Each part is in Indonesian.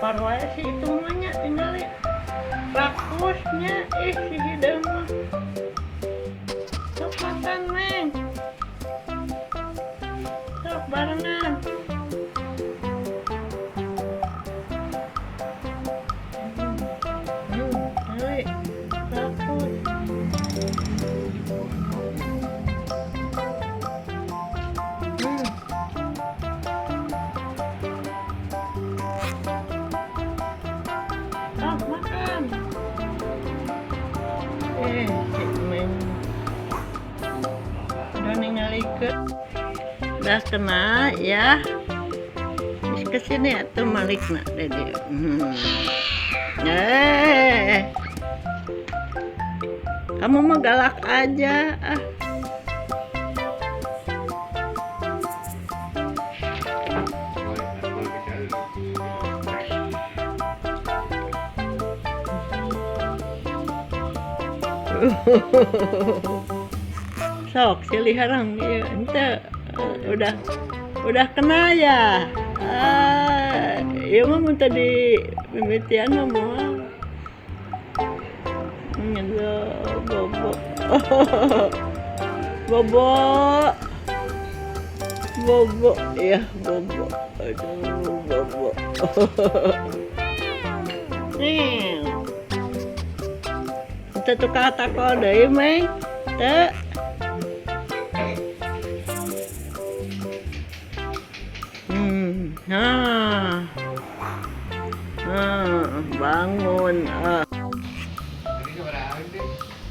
lapar wae sih itu mahnya tinggal rakusnya si hidung mah. Sok makan neng, sok barengan. Ngelike rakus. Sok makan. Neng udah ngelike udah kena ya. Bis kesini atuh malikna dede. Kamu mah galak aja ah. Sok silih harang ya ente udah kena ya. Iya mah mun tadi mimitian mah moal. Bobo. Bobo ya bobo. Aduh bobo. Nih. Teu tukang takol deui meng. Teu. Bangun.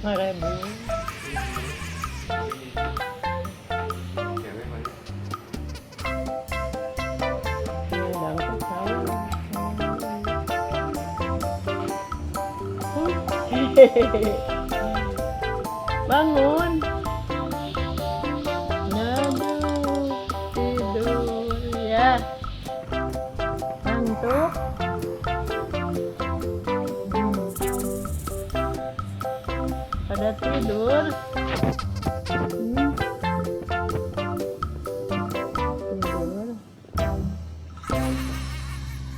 Seribu. Bangun. Aduh, tidur ya. Ngantuk. Pada tidur.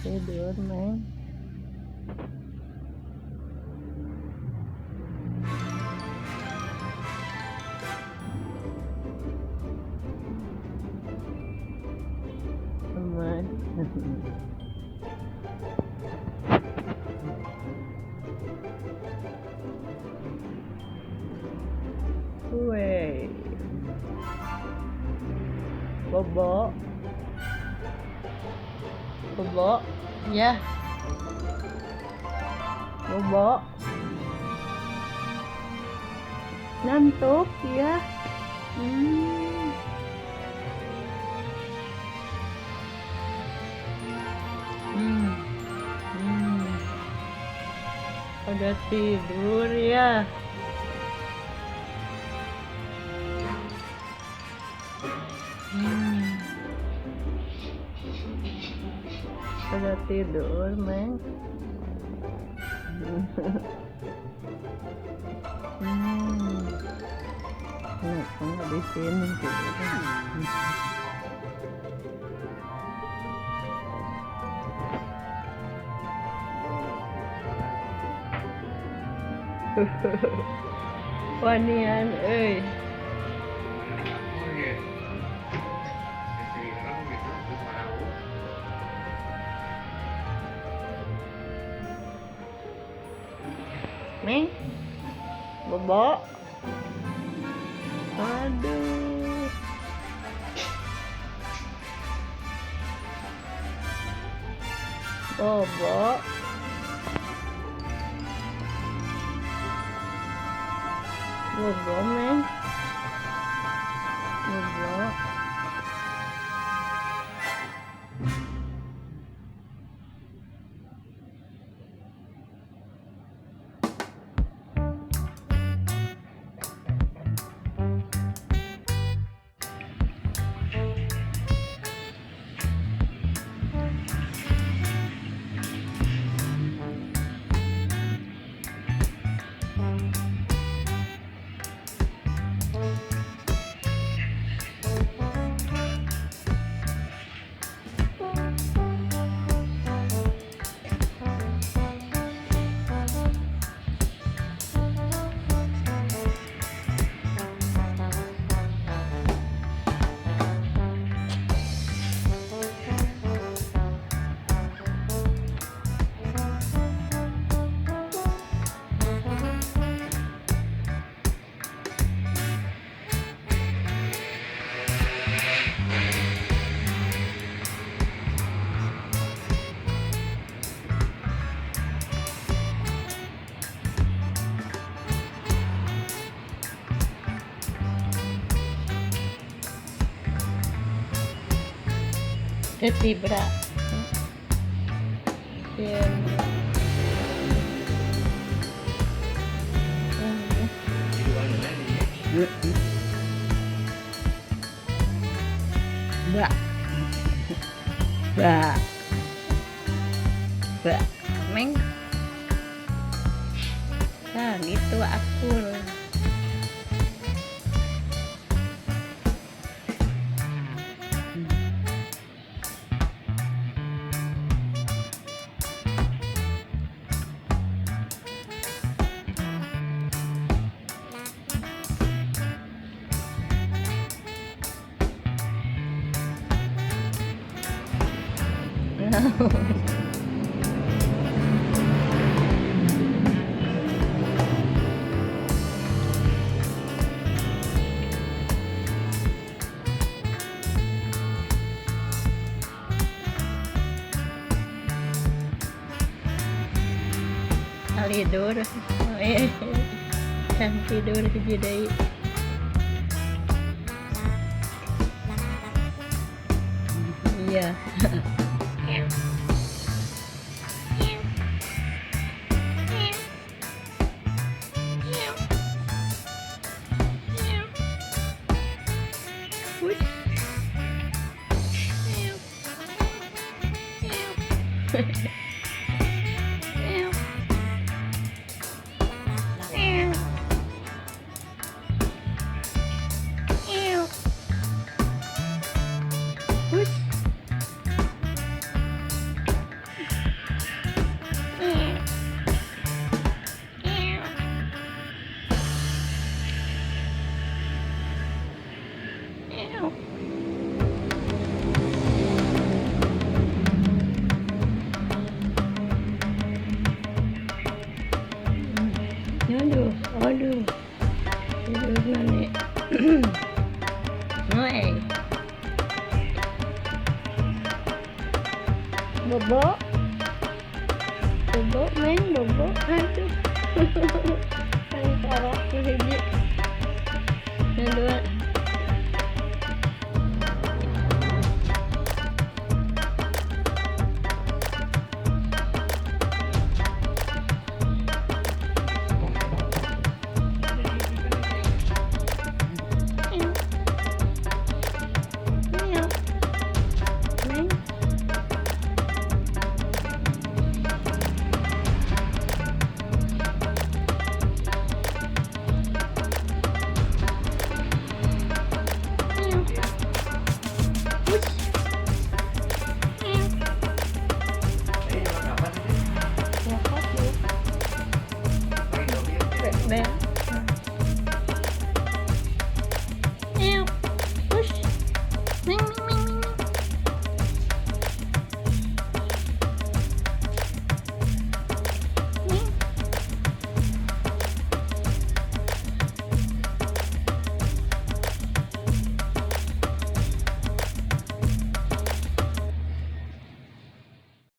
Tidur neng. Teman. Weh, bobo, ya, bobo, ngantuk ya, Pada tidur ya. Pada tidur meng. Kenapa nggak di sini wanian Meng, bobo, aduh, bobo, Meng, bobo. Ketibra. Iya. Mbak. Mbak. Mbak. Meng. Nah, gitu aku. Tidur, kan tidur jadi. Iya. Aduh, tidur nenek. Mulai. Bobo, men, bobo, aduh. Kan parah hiji. Aduh.